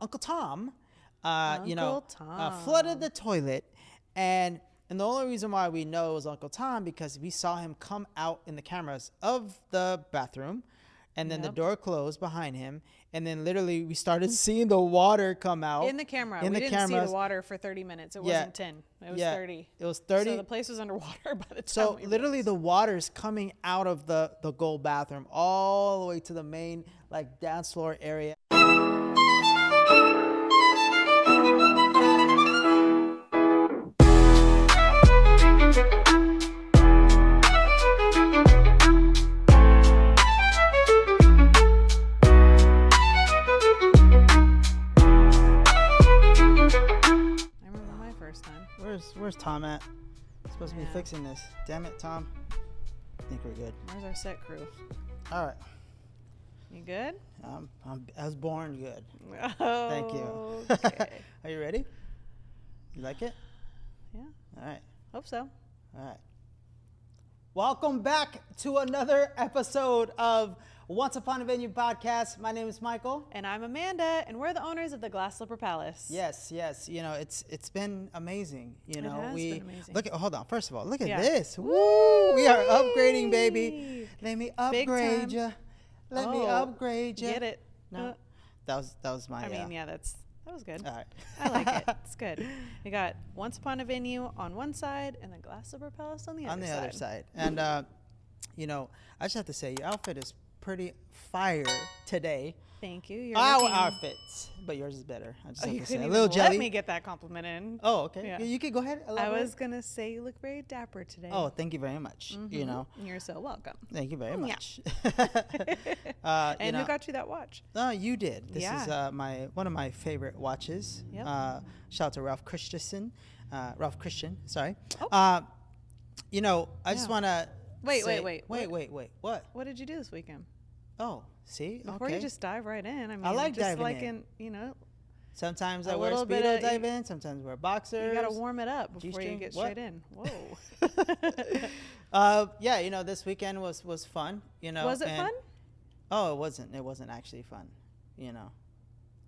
Uncle Tom, Tom. flooded the toilet. And the only reason why we know it was Uncle Tom because we saw him come out in the cameras of the bathroom. And then the door closed behind him. And then literally we started seeing the water come out. In the camera. We didn't see the water for 30 minutes. It wasn't 10. It was 30. It was 30. So the place was underwater by the time So literally the water's coming out of the gold bathroom all the way to the main like dance floor area. Where's Tom at? Supposed to be fixing this. Damn it, Tom. I think we're good. Where's our set crew? All right. You good? I was born good. Oh, thank you. Okay. Are you ready? You like it? Yeah. All right. Hope so. All right. Welcome back to another episode of Once Upon a Venue podcast. My name is Michael. And I'm Amanda, and we're the owners of the Glass Slipper Palace. Yes. You know, it's been amazing. You know, it has been amazing. Look at hold on. First of all, look at this. Woo! We are upgrading, baby. Let me upgrade you. Let me upgrade you. Get it? No. That was my I mean, that was good. All right. I like it. It's good. We got Once Upon a Venue on one side and the Glass Slipper Palace on the other side. Other side. And you know, I just have to say your outfit is pretty fire today. Thank you. Our outfits, but yours is better. I just have to say a little jelly. jelly. Let me get that compliment in. Oh, okay. Yeah. You could go ahead. I was gonna say you look very dapper today. Oh, thank you very much. Mm-hmm. You know, you're so welcome. Thank you very much. And who got you that watch? You did. This is one of my favorite watches. Yep. Shout out to Ralph Christian. Sorry. Oh. You know, I just want to. Wait. What? What did you do this weekend? Oh, see? Before you just dive right in. I mean, I like just diving like in. You know. Sometimes I wear Speedo dive in. Sometimes I wear boxers. You got to warm it up before you get straight in. Whoa. Yeah, you know, this weekend was fun. You know. Was it fun? Oh, it wasn't. It wasn't actually fun. You know,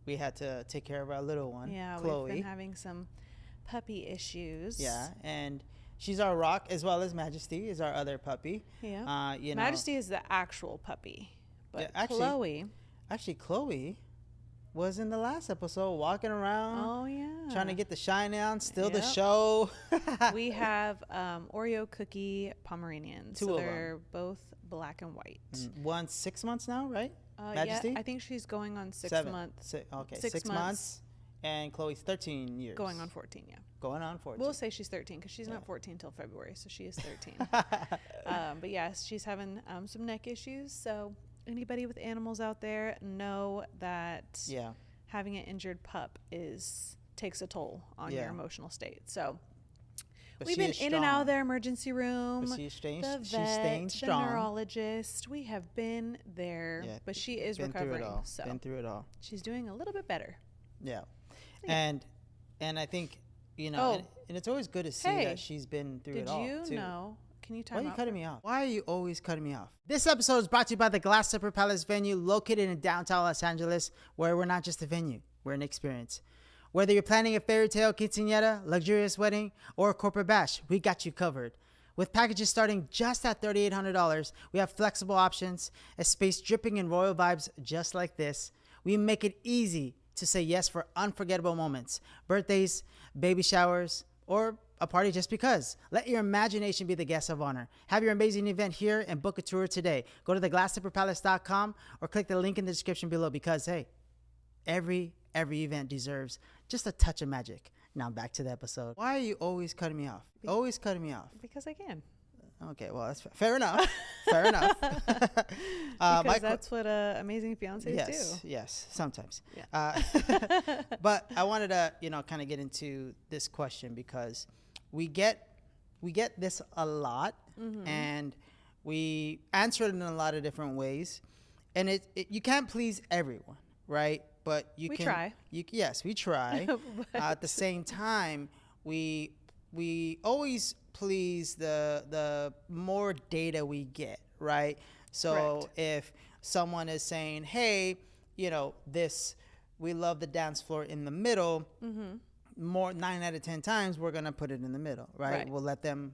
we had to take care of our little one. Yeah, Chloe. we've been having some puppy issues. Yeah, and she's our rock as well as Majesty is our other puppy. Yeah. You know, Majesty is the actual puppy, but Chloe was in the last episode walking around. Oh yeah. Trying to get the shine on, steal the show. We have Oreo cookie Pomeranians. Two so of they're both black and white. One's 6 months now, right? Majesty? Yeah, I think she's going on 6 months. Okay, 6 months. And Chloe's 13 years. Going on 14, yeah. Going on 14. We'll say she's 13 because she's not 14 till February, so she is 13. But yes, she's having some neck issues. So anybody with animals out there know that having an injured pup takes a toll on your emotional state. So we've been in and out of their emergency room. But she's staying strong. The neurologist. We have been there, but she is recovering. Been through it all. She's doing a little bit better. Yeah. And I think, you know, and it's always good to see that she's been through it all. Did you know? Can you time out? Why are you cutting me off? Why are you always cutting me off? This episode is brought to you by the Glass Slipper Palace venue located in downtown Los Angeles, where we're not just a venue, we're an experience. Whether you're planning a fairy tale quinceañera, luxurious wedding, or a corporate bash, we got you covered. With packages starting just at $3,800, we have flexible options, a space dripping in royal vibes just like this. We make it easy to say yes for unforgettable moments, birthdays, baby showers, or a party just because. Let your imagination be the guest of honor. Have your amazing event here and book a tour today. Go to theglasslipperpalace.com or click the link in the description below because, hey, every event deserves just a touch of magic. Now back to the episode. Why are you always cutting me off? Always cutting me off. Because I can. Okay, well, that's fair enough. Fair enough. Because that's what amazing fiancés do. Yes, sometimes. Yeah. But I wanted to, you know, kind of get into this question because we get this a lot, and we answer it in a lot of different ways, and you can't please everyone, right? But we try. Yes, we try. At the same time, we always please the more data we get, right? So if someone is saying, hey, you know, this we love the dance floor in the middle, more 9 out of 10 times we're gonna put it in the middle, right? We'll let them,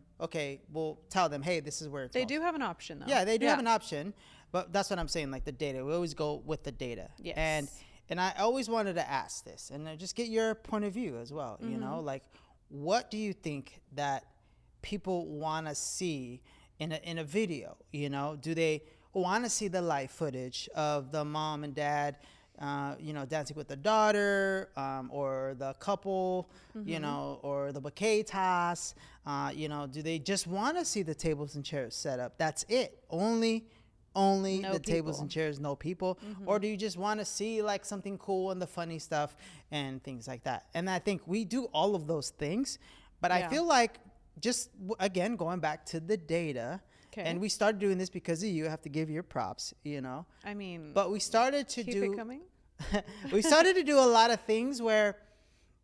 we'll tell them, hey, this is where it's they do have an option though. Yeah, they do have an option, but that's what I'm saying, like the data, we always go with the data. Yes. And I always wanted to ask this and just get your point of view as well. You know, like, what do you think that people want to see in a video? You know, do they want to see the live footage of the mom and dad, you know, dancing with the daughter, or the couple, you know, or the bouquet toss? You know, do they just want to see the tables and chairs set up? That's it. Only no the people. Tables and chairs, no people. Or do you just want to see like something cool and the funny stuff and things like that? And I think we do all of those things, but I feel like, just again going back to the data, and we started doing this because of you. I have to give your props, you know. I mean, but we started to keep it coming. We started to do a lot of things where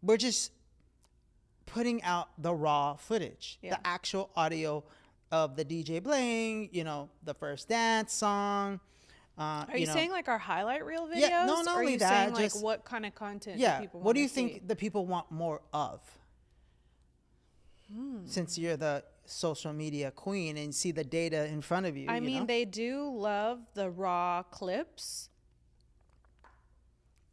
we're just putting out the raw footage, the actual audio of the DJ playing, you know, the first dance song. Are you saying like our highlight reel videos? Yeah, no, not only that. Saying like what kind of content do people want? What do you think the people want more of? Since you're the social media queen and see the data in front of you. I mean, they do love the raw clips,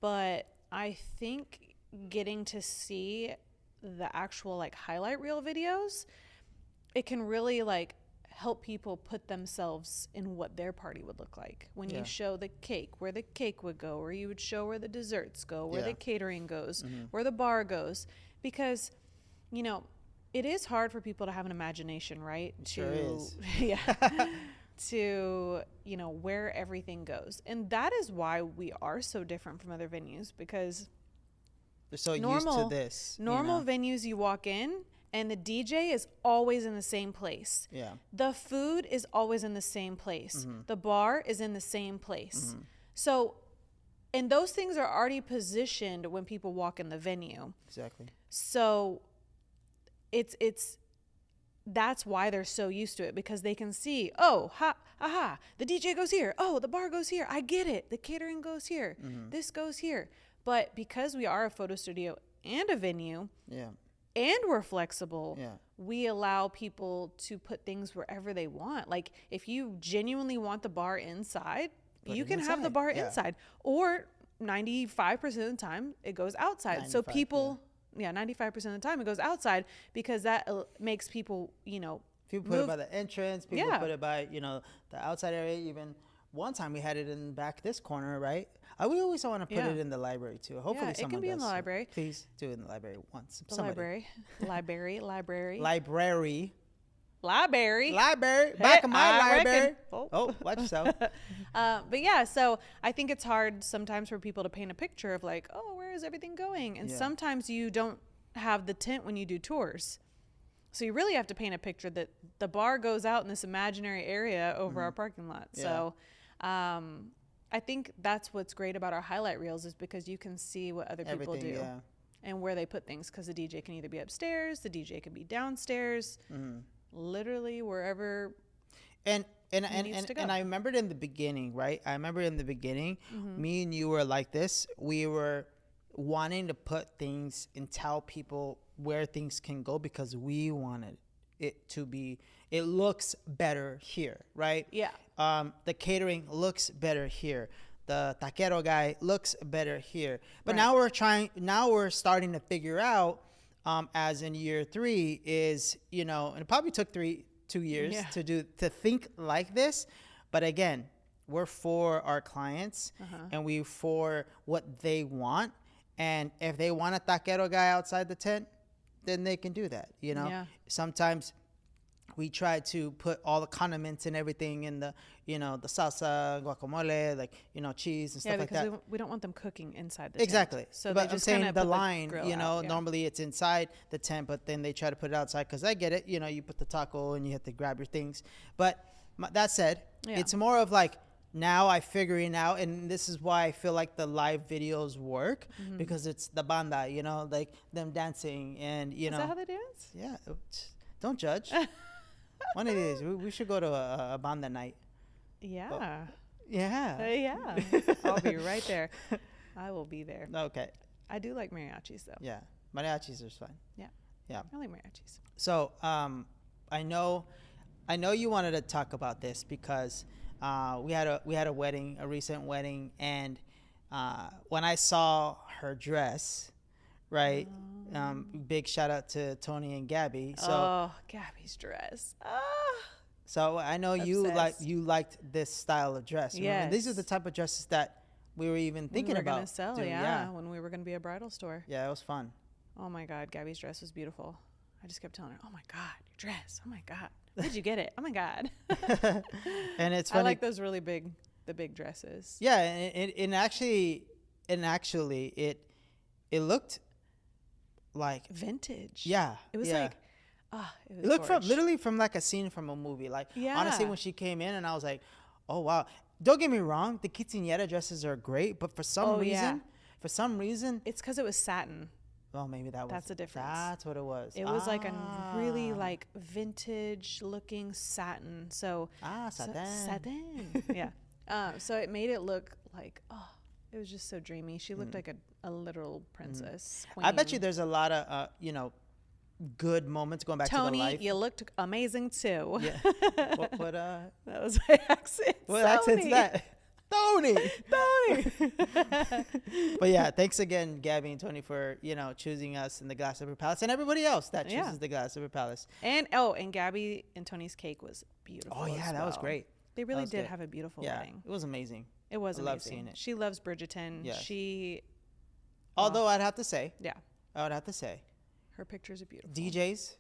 but I think getting to see the actual like highlight reel videos, it can really like help people put themselves in what their party would look like. When you show the cake, where the cake would go, or you would show where the desserts go, where the catering goes, where the bar goes, because, you know, it is hard for people to have an imagination, right? It sure is. To, you know, where everything goes. And that is why we are so different from other venues, because they're so used to this. Normal venues, you walk in and the DJ is always in the same place. Yeah. The food is always in the same place. The bar is in the same place. So, and those things are already positioned when people walk in the venue. Exactly. So it's that's why they're so used to it, because they can see, oh, the DJ goes here. Oh, the bar goes here. I get it. The catering goes here. This goes here. But because we are a photo studio and a venue, and we're flexible, we allow people to put things wherever they want. Like, if you genuinely want the bar inside, you can have the bar inside. Or 95% of the time, it goes outside. So people... 95% of the time it goes outside, because that makes people, you know, people put it by the entrance, people put it by, you know, the outside area. Even one time we had it in back this corner, right? We always want to put it in the library too. Hopefully someone it can be does. in the library. Please do it in the library once. The library. Back of my library. Oh, watch yourself. But yeah, so I think it's hard sometimes for people to paint a picture of like, oh, where is everything going? And sometimes you don't have the tent when you do tours. So you really have to paint a picture that the bar goes out in this imaginary area over our parking lot. So I think that's what's great about our highlight reels, is because you can see what other people do and where they put things, because the DJ can either be upstairs, the DJ can be downstairs, literally wherever. And I remembered in the beginning, right? I remember in the beginning, me and you were like this. We were wanting to put things and tell people where things can go, because we wanted it to be, it looks better here, right? Yeah. The catering looks better here. The taquero guy looks better here. But now we're starting to figure out, as in year 3 is, you know, and it probably took 2 years to think like this. But again, we're for our clients and we for what they want. And if they want a taquero guy outside the tent, then they can do that. You know, sometimes we try to put all the condiments and everything in the, you know, the salsa, guacamole, like, you know, cheese and stuff like that. We don't want them cooking inside the tent. Exactly. So but I'm saying the line, you know, normally it's inside the tent, but then they try to put it outside, because I get it. You know, you put the taco and you have to grab your things. But that said, it's more of like, now I figuring out, and this is why I feel like the live videos work, because it's the banda, you know, like them dancing and, you know. Is that how they dance? Yeah. Don't judge. One of these, we should go to a banda night. Yeah. Yeah. Yeah. I'll be right there. I will be there. Okay. I do like mariachis though. Yeah, mariachis are fun. Yeah. Yeah. I like mariachis. So I know you wanted to talk about this because we had a wedding, a recent wedding, and when I saw her dress, right? Big shout out to Tony and Gabby. So Gabby's dress. So I know Obsessed. you liked this style of dress. Yeah. These are the type of dresses that we were even thinking about gonna sell. doing. When we were gonna be a bridal store. Yeah, it was fun. Oh my God, Gabby's dress was beautiful. I just kept telling her, "Oh my God, your dress! Oh my God, where'd you get it? Oh my God!" And it's funny. I like those really big dresses. Yeah, and actually, it looked like vintage. Yeah, it was like, it looked literally from like a scene from a movie. Like, honestly, when she came in, and I was like, "Oh wow!" Don't get me wrong, the quinceañera dresses are great, but for some reason, it's because it was satin. Well, maybe that's the difference. That's what it was. It was like a really like vintage looking satin. So satin. Yeah. So it made it look like it was just so dreamy. She looked like a literal princess. Queen. I bet you there's a lot of good moments going back to the life. Tony, you looked amazing too. Yeah. what that was my accent. What accent's that? Tony. But yeah, thanks again, Gabby and Tony, for choosing us in the Glass Slipper Palace, and everybody else that chooses the Glass Slipper Palace. And Gabby and Tony's cake was beautiful. Oh yeah, that was great. They really did have a beautiful wedding. It was amazing. It was amazing. I love seeing it. She loves Bridgerton. Yes. Although I'd have to say, her pictures are beautiful. DJs,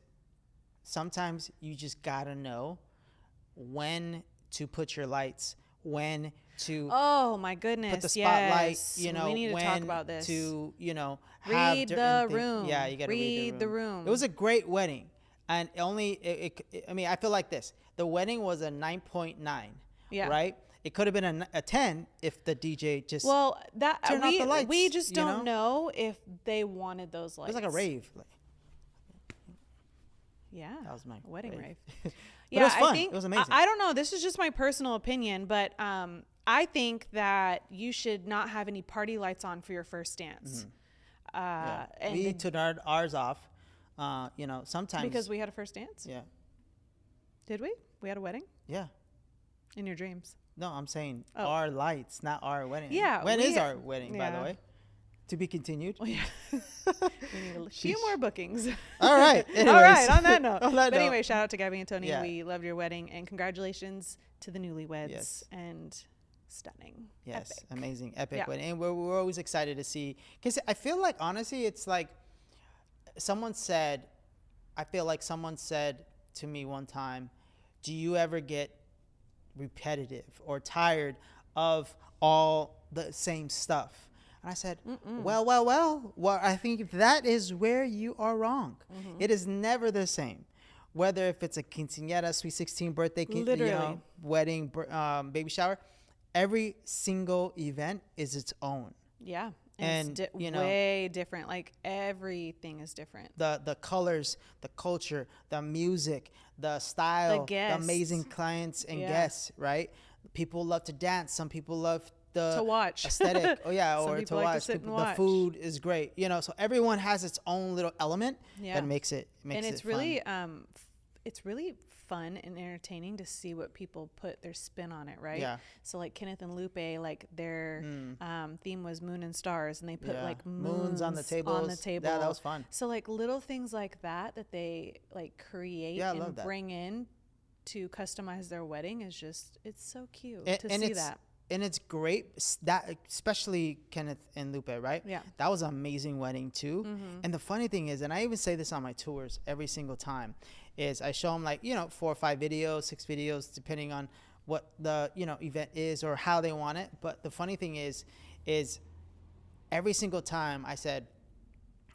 sometimes you just gotta know when to put your lights, when to my goodness, put the spotlight, we need to talk about this. To read the room. Yeah, you gotta read the room. It was a great wedding, and I feel like this. The wedding was a 9.9. Yeah. Right. It could have been a 10 if the DJ just turned off the lights. We just don't know if they wanted those lights. It was like a rave. Yeah, that was my wedding rave. Yeah, it was fun. It was amazing. I don't know. This is just my personal opinion, but I think that you should not have any party lights on for your first dance. And we turned ours off. Sometimes because we had a first dance. Yeah. Did we? We had a wedding. Yeah. In your dreams. No, I'm saying our lights, not our wedding. Yeah. When is our wedding, by the way? To be continued. Well, yeah. We need a few more bookings. All right. All right. On that note. Anyway, shout out to Gabby and Tony. Yeah. We loved your wedding, and congratulations to the newlyweds. Yes. And stunning. Yes. Epic. Amazing. Epic wedding. And we're always excited to see, because I feel like, honestly, it's like someone said to me one time, do you ever get repetitive or tired of all the same stuff? And I said, well, I think that is where you are wrong. Mm-hmm. It is never the same. Whether if it's a quinceañera, sweet 16, birthday, wedding, baby shower, every single event is its own. Yeah. And it's way different. Like everything is different. The colors, the culture, the music, the style, the amazing clients and guests, right? People love to dance. Some people love to watch aesthetic. Or to watch. The food is great. So everyone has its own little element that makes it really fun. It's really fun and entertaining to see what people put their spin on it, right? Yeah. So like Kenneth and Lupe, like their theme was moon and stars, and they put like moons on the table. Yeah, that was fun. So like little things like that they like create and bring in to customize their wedding is just, it's so cute to see that. And it's great, that especially Kenneth and Lupe, right? Yeah. That was an amazing wedding too. Mm-hmm. And the funny thing is, and I even say this on my tours every single time, is I show them 4 or 5 videos, 6 videos, depending on what the event is or how they want it. But the funny thing is every single time I said,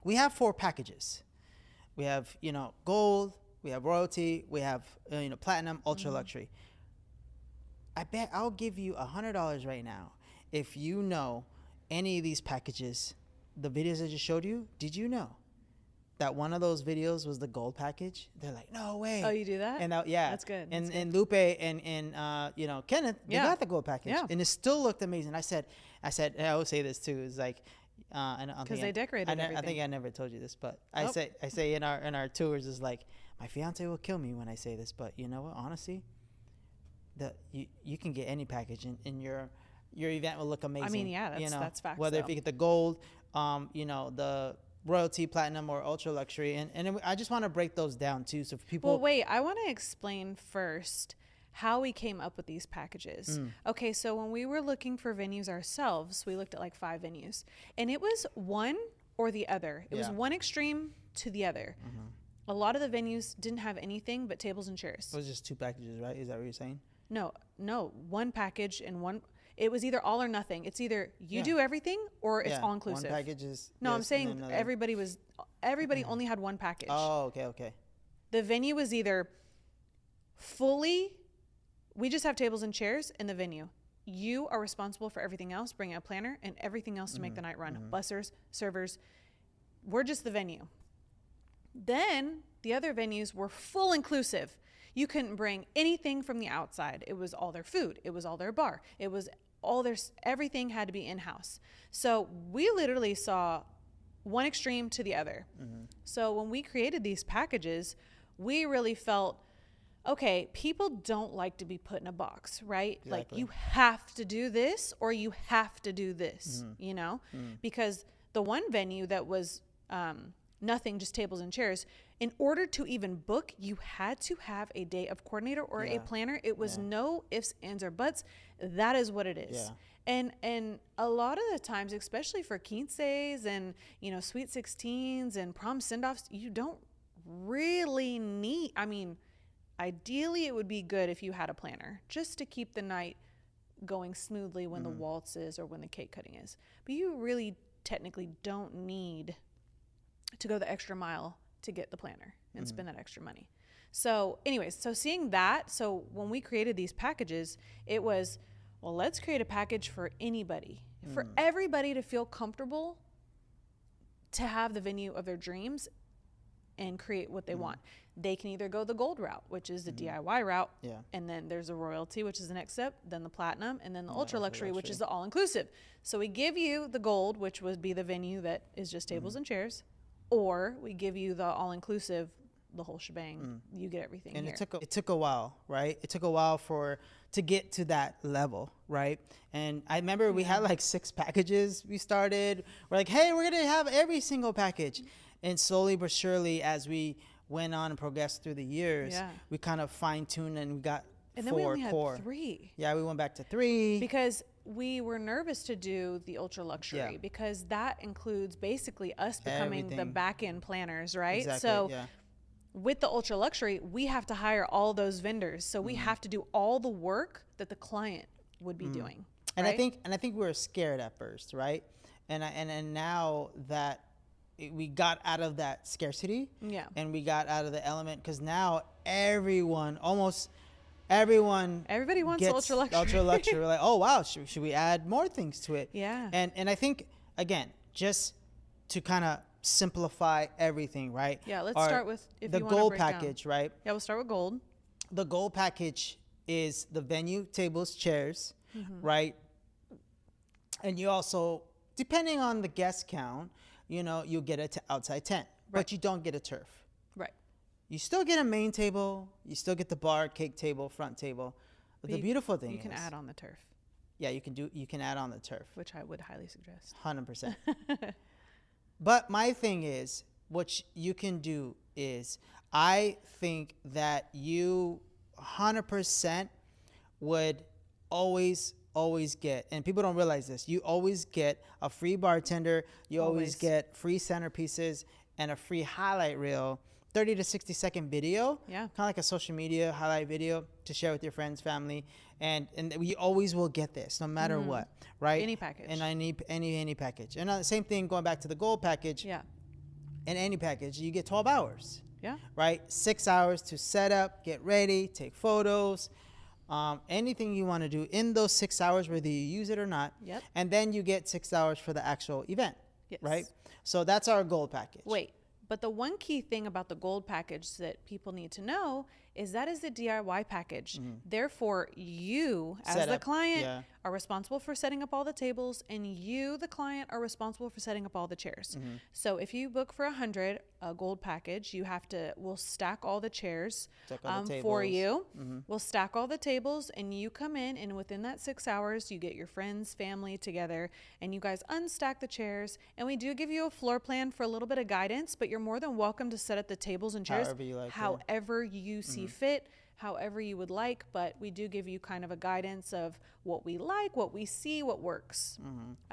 we have 4 packages. We have gold, we have royalty, we have platinum, ultra luxury. I bet I'll give you $100 right now if you know any of these packages, the videos I just showed you. Did you know that one of those videos was the gold package. They're like, no way. Oh, you do that? And yeah, that's good. And Lupe and you know, Kenneth, they got the gold package, and it still looked amazing. I said, and I always say this too, is like, because they decorated everything. I think I never told you this, but I say in our tours is like, my fiance will kill me when I say this, but you know what? Honestly, you can get any package, and your event will look amazing. I mean, yeah, that's facts. Whether if you get the gold, you know, the royalty, platinum, or ultra luxury, and I just want to break those down too, so for people. Well, wait, I want to explain first how we came up with these packages. Okay, so when we were looking for venues ourselves, we looked at like 5 venues, and it was one or the other. It was one extreme to the other. A lot of the venues didn't have anything but tables and chairs. It was just 2 packages, right? Is that what you're saying? No, one package and one. It was either all or nothing. It's either you do everything or it's all inclusive. One package is. No, I'm saying everybody only had one package. Oh, okay. The venue was either fully, we just have tables and chairs in the venue. You are responsible for everything else, bringing a planner and everything else to make the night run. Bussers, servers. We're just the venue. Then the other venues were full inclusive. You couldn't bring anything from the outside. It was all their food. It was all their bar. It was all their, everything had to be in-house. So we literally saw one extreme to the other. So when we created these packages, we really felt, okay, people don't like to be put in a box, right? Exactly. Like you have to do this or you have to do this, you know? Because the one venue that was nothing, just tables and chairs, in order to even book, you had to have a day of coordinator or a planner. It was no ifs, ands, or buts. That is what it is. And a lot of the times, especially for quinces and, you know, sweet 16s and prom send-offs, you don't really need, I mean, ideally it would be good if you had a planner just to keep the night going smoothly when the waltz is or when the cake cutting is. But you really technically don't need to go the extra mile to get the planner and spend that extra money. So anyways, so seeing that, so when we created these packages, it was, well, let's create a package for anybody, for everybody to feel comfortable to have the venue of their dreams and create what they want. They can either go the gold route, which is the DIY route, and then there's a royalty, which is the next step, then the platinum, and then the ultra luxury, which is the all-inclusive. So we give you the gold, which would be the venue that is just tables and chairs, or we give you the all-inclusive, the whole shebang. You get everything. And here. it took a while, right? It took a while to get to that level, right? And I remember we had like 6 packages we started. We're like, hey, we're gonna have every single package. And slowly but surely, as we went on and progressed through the years, we kind of fine-tuned and we got 4 then we only core. had 3. Yeah, we went back to 3. Because we were nervous to do the ultra luxury because that includes basically us becoming the back end planners, right? Exactly, so with the ultra luxury, we have to hire all those vendors. So we have to do all the work that the client would be doing. And right? I think we were scared at first, right? And now that we got out of that scarcity, and we got out of the element, because now everybody wants ultra luxury. Ultra luxury. We're like, oh wow, should we add more things to it? Yeah. And I think, again, just to kind of simplify everything, right? Yeah, let's start with the gold package, right? Yeah, we'll start with gold. The gold package is the venue, tables, chairs, right? And you also, depending on the guest count, you know, you'll get an outside tent, but you don't get a turf. Right. You still get a main table. You still get the bar, cake table, front table. But the beautiful thing is, you can add on the turf. Yeah, you can add on the turf, which I would highly suggest. 100%. But my thing is, what you can do is, I think that you 100% would always get, and people don't realize this, you always get a free bartender, you always get free centerpieces and a free highlight reel, 30 to 60 second video, kind of like a social media highlight video to share with your friends, family, and we always will get this no matter what, right? Any package. And any package. And the same thing going back to the gold package. Yeah. In any package, you get 12 hours. Yeah. Right? 6 hours to set up, get ready, take photos, anything you want to do in those 6 hours, whether you use it or not. Yep. And then you get 6 hours for the actual event. Yes. Right? So that's our gold package. Wait, But the one key thing about the gold package that people need to know is that is the DIY package. Therefore, you as the client are responsible for setting up all the tables, and you, the client, are responsible for setting up all the chairs. So if you book for 100, a gold package, we'll stack all the chairs for you. We'll stack all the tables, and you come in, and within that 6 hours, you get your friends, family together, and you guys unstack the chairs. And we do give you a floor plan for a little bit of guidance, but you're more than welcome to set up the tables and chairs however you see fit, however you would like. But we do give you kind of a guidance of what we like, what we see, what works.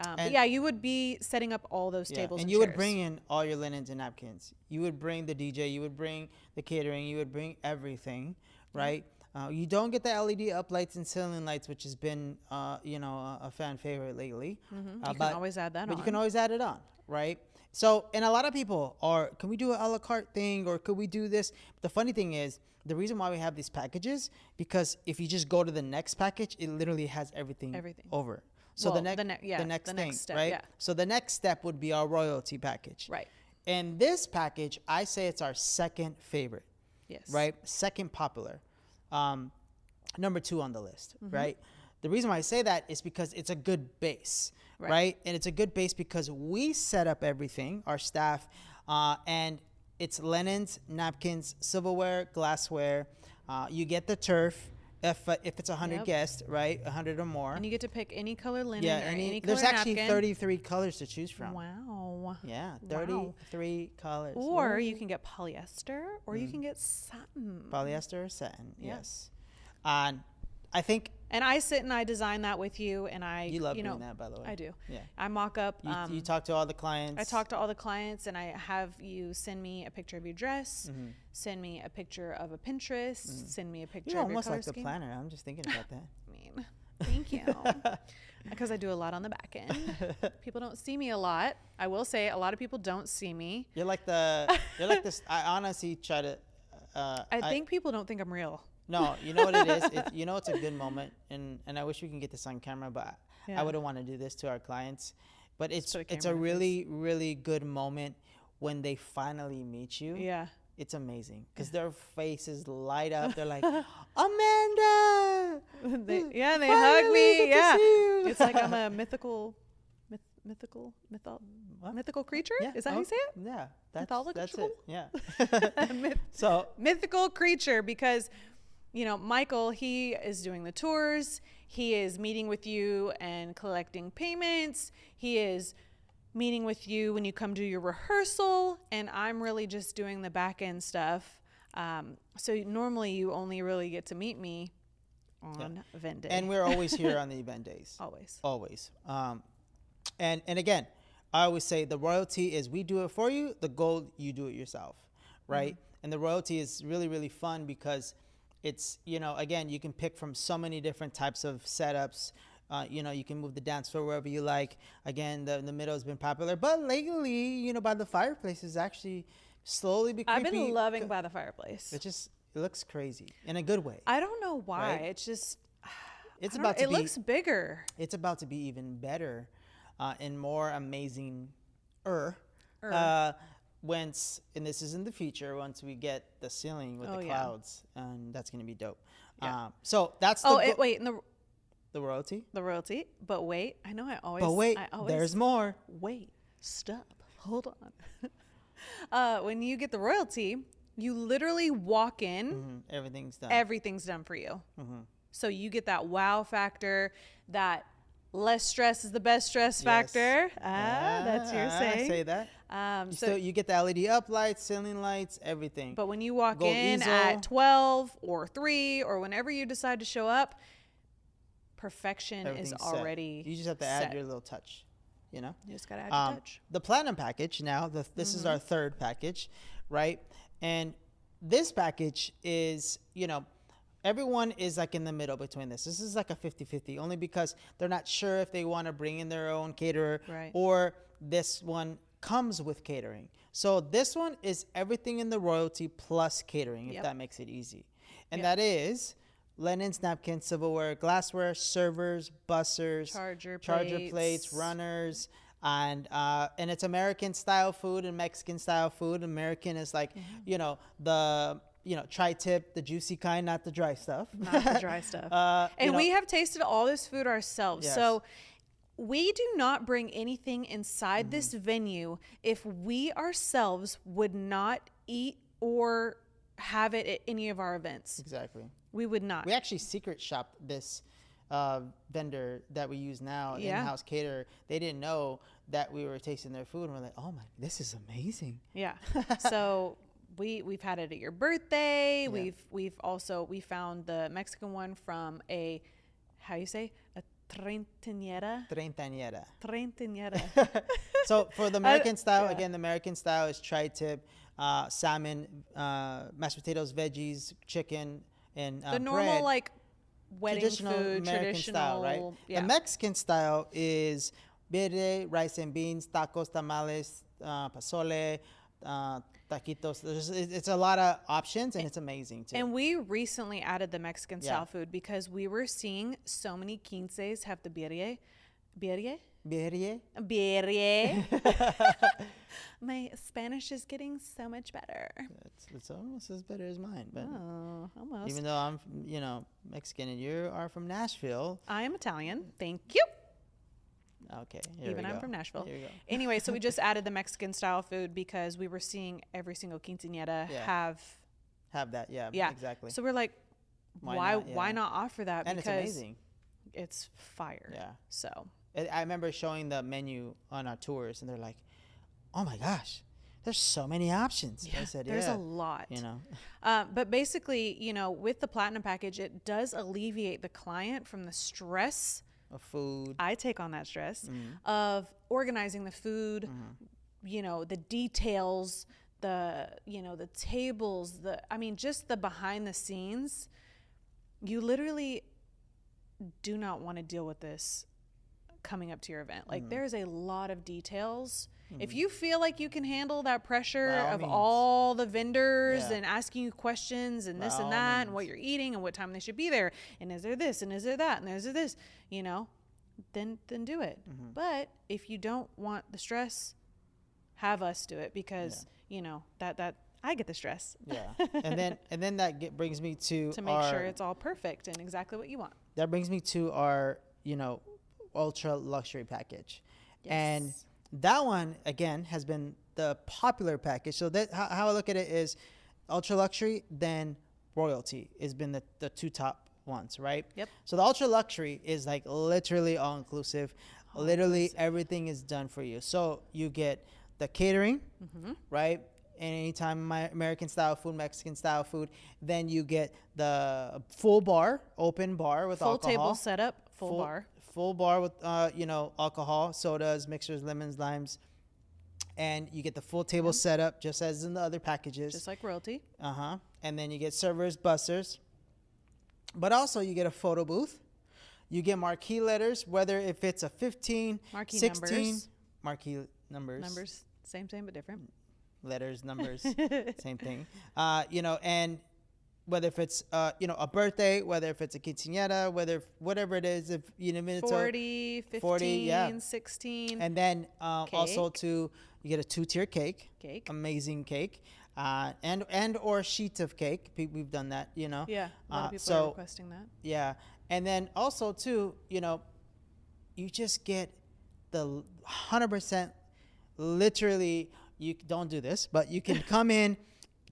But yeah, you would be setting up all those tables and you chairs. Would bring in all your linens and napkins. You would bring the DJ, you would bring the catering, you would bring everything, right? You don't get the LED uplights and ceiling lights, which has been a fan favorite lately. You can always add that on. But you can always add it on, right? So, and a lot of people can we do an a la carte thing, or could we do this? The funny thing is, the reason why we have these packages, because if you just go to the next package, it literally has everything over. So the next step, right? Yeah. So the next step would be our royalty package. Right. And this package, I say it's our second favorite. Yes. Right? Second popular. Number 2 on the list, right? The reason why I say that is because it's a good base, right? And it's a good base because we set up everything, our staff, and it's linens, napkins, silverware, glassware. You get the turf if it's 100 guests, right? 100 or more. And you get to pick any color linen or any color There's actually napkin. 33 colors to choose from. Wow. Yeah, 33 colors. Or you can get polyester, or you can get satin. Polyester or satin, yes. And I think... And I sit and I design that with you, and You love doing that, by the way. I do. Yeah. I mock up. You talk to all the clients. I talk to all the clients, and I have you send me a picture of your dress, send me a picture of a Pinterest, send me a picture of your color almost like scheme. the planner. I'm just thinking about that. I mean, thank you. Because I do a lot on the back end. People don't see me a lot. I will say a lot of people don't see me. You're like this. I honestly try to. I think people don't think I'm real. No, you know what it is? It's a good moment, and I wish we can get this on camera, but I wouldn't want to do this to our clients. But it's a really, really good moment when they finally meet you. Yeah. It's amazing because their faces light up. They're like, Amanda! They hug me. Yeah. It's like I'm a mythical creature. Yeah. Is that how you say it? Yeah. That's it. Yeah. So mythical creature, because Michael, he is doing the tours. He is meeting with you and collecting payments. He is meeting with you when you come to your rehearsal, and I'm really just doing the back end stuff. So normally you only really get to meet me on event day. And we're always here on the event days. Always. And again, I always say the royalty is we do it for you. The gold, you do it yourself, right? And the royalty is really, really fun because it's, again, you can pick from so many different types of setups. You can move the dance floor wherever you like. Again, the middle has been popular. But lately, by the fireplace is actually slowly becoming... I've been loving by the fireplace. It looks crazy in a good way. I don't know why. Right? It's just... It looks bigger. It's about to be even better and more amazing. And this is in the future once we get the ceiling with the clouds, and that's gonna be dope. Yeah. So that's wait, and the royalty. The royalty, but wait, I know I always. But wait, there's more. Wait, stop, hold on. When you get the royalty, you literally walk in. Everything's done. Everything's done for you. So you get that wow factor, that less stress is the best stress factor. That's your saying. I say that. So you get the LED up lights, ceiling lights, everything. But when you walk in at 12 or 3 or whenever you decide to show up, perfection is already set. You just have to add your little touch, You just got to add your touch. The platinum package now, this is our third package, right? And this package is, everyone is like in the middle between this. This is like a 50-50, only because they're not sure if they want to bring in their own caterer, or this one comes with catering. So this one is everything in the royalty plus catering, if that makes it easy. And that is linens, napkins, silverware, glassware, servers, bussers, charger plates, runners, and it's American style food and Mexican style food. American is like, tri-tip, the juicy kind, not the dry stuff. Not the dry stuff. And we have tasted all this food ourselves. Yes. So we do not bring anything inside this venue if we ourselves would not eat or have it at any of our events. Exactly. We would not. We actually secret shopped this vendor that we use now, in-house caterer. They didn't know that we were tasting their food, and we're like, oh my, this is amazing. Yeah. So we've had it at your birthday. Yeah. We found the Mexican one from a treintañera. So for the American style, again, the American style is tri-tip, salmon, mashed potatoes, veggies, chicken, and the normal bread. Like wedding traditional food, American style, right? Yeah. The Mexican style is birria, rice and beans, tacos, tamales, pozole, taquitos. It's a lot of options, and it's amazing too. And we recently added the Mexican style food because we were seeing so many quinces have the birria. My Spanish is getting so much better. It's almost as better as mine, but almost. Even though I'm, Mexican and you are from Nashville. I am Italian. Thank you. Okay. I'm from Nashville. Anyway, so we just added the Mexican style food because we were seeing every single quinceañera have that. Yeah, exactly. So we're like, why not offer that? And because it's amazing. It's fire. Yeah. So I remember showing the menu on our tours, and they're like, oh my gosh, there's so many options. Yeah, I said, there's a lot. But basically, with the platinum package, it does alleviate the client from the stress of food. I take on that stress of organizing the food, the details, the tables, just the behind the scenes. You literally do not want to deal with this coming up to your event. Like there's a lot of details. If you feel like you can handle that pressure of all the vendors and asking you questions and this and that and what you're eating and what time they should be there and is there this and is there that and is there this, then do it. But if you don't want the stress, have us do it because that I get the stress. Yeah. and then that brings me to make sure it's all perfect and exactly what you want. That brings me to our ultra luxury package. Yes. And that one again has been the popular package. So that how I look at it is ultra luxury, then royalty has been the two top ones, right? Yep. So the ultra luxury is like literally all inclusive. Literally everything is done for you. So you get the catering, right? Anytime American style food, Mexican style food, then you get the full bar, open bar with full alcohol. Table setup, full bar with alcohol, sodas, mixers, lemons, limes, and you get the full table setup just as in the other packages, just like royalty. And then you get servers, bussers, but also you get a photo booth. You get marquee letters, whether if it's a 15, marquee 16 numbers. Marquee numbers, same but different. Letters, numbers, same thing. And whether if it's a birthday, whether if it's a quinceañera, whatever it is, if 40, 15, 40, 16. And then also you get a 2-tier cake, amazing cake, and or sheet of cake. We've done that, Yeah, a lot of people are requesting that. Yeah, and then also too, you just get the 100%. Literally, you don't do this, but you can come in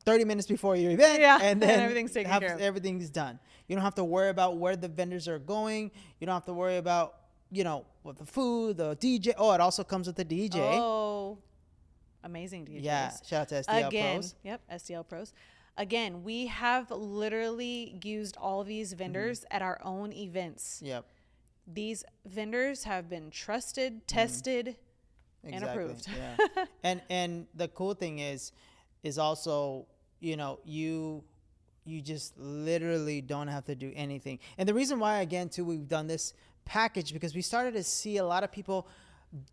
30 minutes before your event, and then everything's taken care of. Everything's done. You don't have to worry about where the vendors are going. You don't have to worry about, with the food, the DJ. Oh, it also comes with the DJ. Oh, amazing DJs. Yeah, shout out to STL Pros. Yep, STL Pros. Again, we have literally used all these vendors at our own events. Yep. These vendors have been trusted, tested, and approved. Yeah. and the cool thing is also, you just literally don't have to do anything. And the reason why, again, too, we've done this package because we started to see a lot of people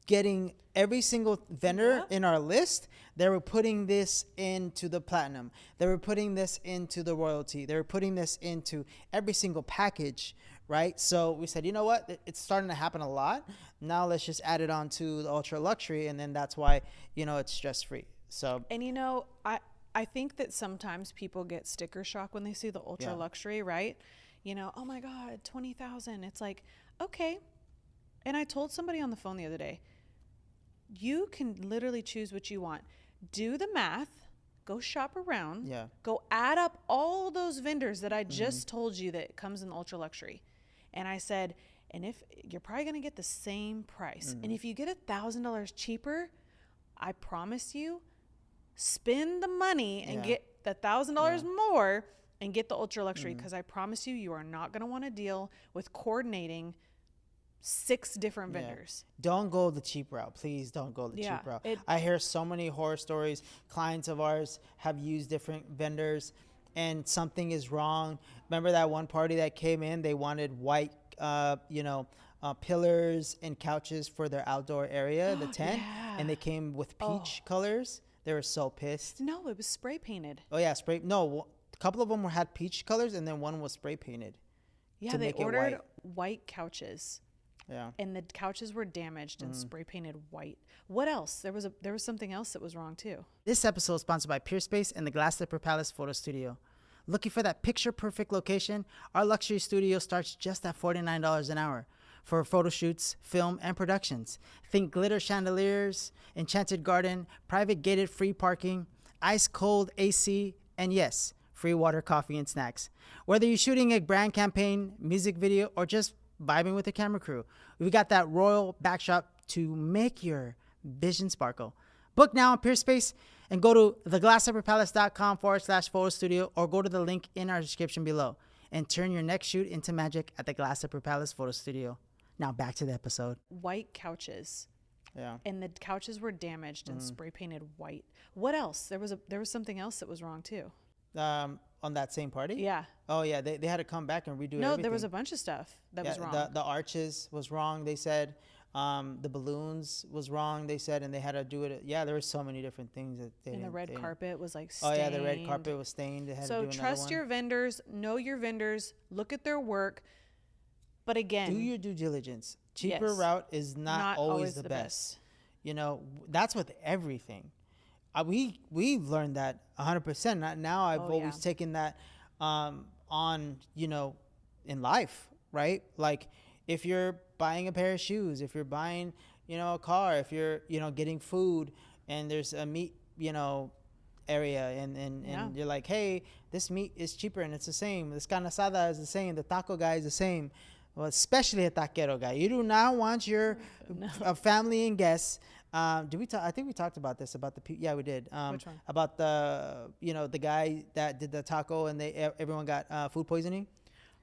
getting every single vendor in our list. They were putting this into the platinum. They were putting this into the royalty. They were putting this into every single package, right? So we said, you know what? It's starting to happen a lot. Now let's just add it on to the ultra luxury. And then that's why, it's stress free. So, and I think that sometimes people get sticker shock when they see the ultra luxury, right? Oh my God, 20,000. It's like, okay. And I told somebody on the phone the other day, you can literally choose what you want. Do the math, go shop around, go add up all those vendors that I just told you that comes in the ultra luxury. And I said, and if you're probably going to get the same price. And if you get $1,000 cheaper, I promise you, spend the money and get the $1,000 more and get the ultra luxury, because I promise you are not going to want to deal with coordinating 6 different vendors. Don't go the cheap route. Please don't go the cheap route. I hear so many horror stories. Clients of ours have used different vendors and something is wrong. Remember that one party that came in? They wanted white, pillars and couches for their outdoor area, the tent, and they came with peach colors. They were so pissed. No, it was spray painted. Oh yeah, spray. No, a couple of them had peach colors, and then one was spray painted. Yeah, they ordered white couches. Yeah. And the couches were damaged and spray painted white. What else? There was something else that was wrong too. This episode is sponsored by Peerspace and the Glass Slipper Palace Photo Studio. Looking for that picture perfect location? Our luxury studio starts just at $49 an hour for photo shoots, film, and productions. Think glitter chandeliers, enchanted garden, private gated free parking, ice cold AC, and yes, free water, coffee, and snacks. Whether you're shooting a brand campaign, music video, or just vibing with the camera crew, we got that royal backdrop to make your vision sparkle. Book now on Peerspace and go to theglasslipperpalace.com/photo studio or go to the link in our description below and turn your next shoot into magic at the Glass Slipper Palace Photo Studio. Now back to the episode. White couches. Yeah. And the couches were damaged and spray painted white. What else? There was something else that was wrong too. On that same party? Yeah. Oh yeah, they had to come back and redo everything. No, there was a bunch of stuff that was wrong. The arches was wrong, they said. The balloons was wrong, they said, and they had to do it. Yeah, there were so many different things that they. And the red carpet was like stained. Oh yeah, the red carpet was stained. They had to do trust your vendors, know your vendors, look at their work. But again, do your due diligence. Cheaper route is not always the best. That's with everything. We learned that 100%. Now I've always taken that on, in life, right? Like if you're buying a pair of shoes, if you're buying, a car, if you're, getting food and there's a meat, area and you're like, hey, this meat is cheaper and it's the same. This carne asada is the same. The taco guy is the same. Well, especially a taquero guy. You do not want your family and guests. Did we talk? I think we talked about this about yeah, we did. Which one? About the the guy that did the taco and everyone got food poisoning.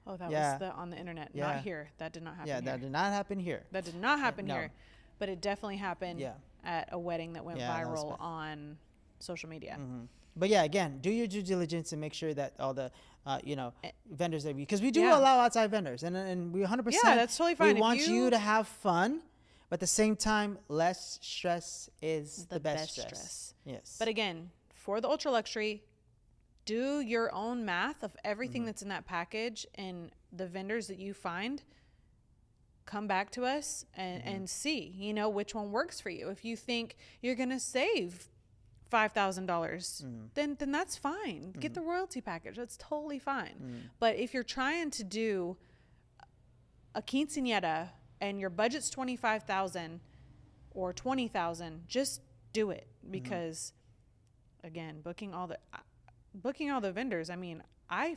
Oh, that was on the internet, not here. That did not happen. Yeah, that did not happen here. That did not happen here, but it definitely happened at a wedding that went viral on social media. Mm-hmm. But yeah, again, do your due diligence and make sure that all the vendors that because we do allow outside vendors and we 100%. Yeah, that's totally fine. We want you to have fun. But at the same time, less stress is the best stress. Yes. But again, for the ultra luxury, do your own math of everything that's in that package and the vendors that you find. Come back to us and see, which one works for you. If you think you're going to save $5,000, then that's fine. Get the royalty package. That's totally fine. But if you're trying to do a quinceañera and your budget's $25,000 or $20,000, just do it because, again, booking all the vendors. I mean, I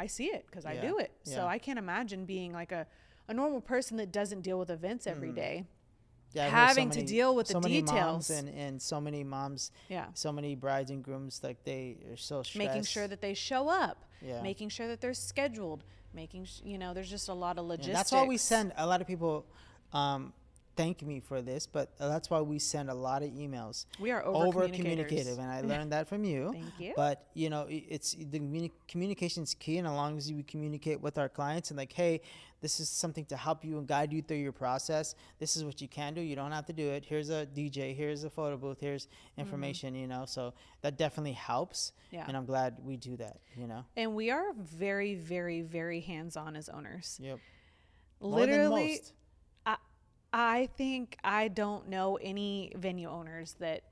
see it because I do it, so I can't imagine being like a normal person that doesn't deal with events every day. Yeah, having to deal with the details and so many moms, so many brides and grooms, like they are so stressed. Making sure that they show up, making sure that they're scheduled, there's just a lot of logistics. And that's why we send a lot of people. Thank me for this, but that's why we send a lot of emails. We are over communicative, and I learned that from you. Thank you. But it's the communication is key, and as long as we communicate with our clients and like, hey, this is something to help you and guide you through your process. This is what you can do. You don't have to do it. Here's a DJ. Here's a photo booth. Here's information. So that definitely helps. Yeah. And I'm glad we do that. And we are very, very, very hands-on as owners. Yep. Literally, more than most. I think I don't know any venue owners that,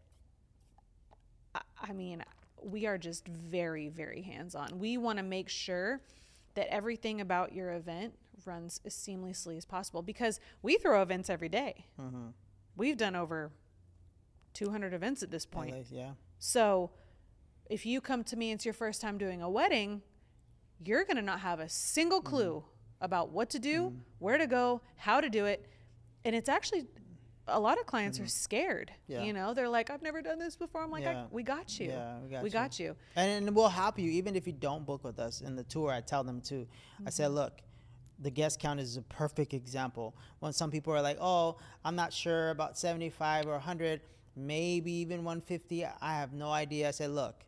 I mean, we are just very, very hands-on. We want to make sure that everything about your event runs as seamlessly as possible, because we throw events every day. Mm-hmm. We've done over 200 events at this point. Yeah. So if you come to me and it's your first time doing a wedding, you're going to not have a single clue about what to do, where to go, how to do it. And it's actually, a lot of clients are scared. Yeah. You know, they're like, I've never done this before. I'm like, we got you. Yeah, we got you. And we'll help you. Even if you don't book with us in the tour, I tell them too. I said, look, the guest count is a perfect example. When some people are like, oh, I'm not sure about 75 or 100, maybe even 150. I have no idea. I said, look,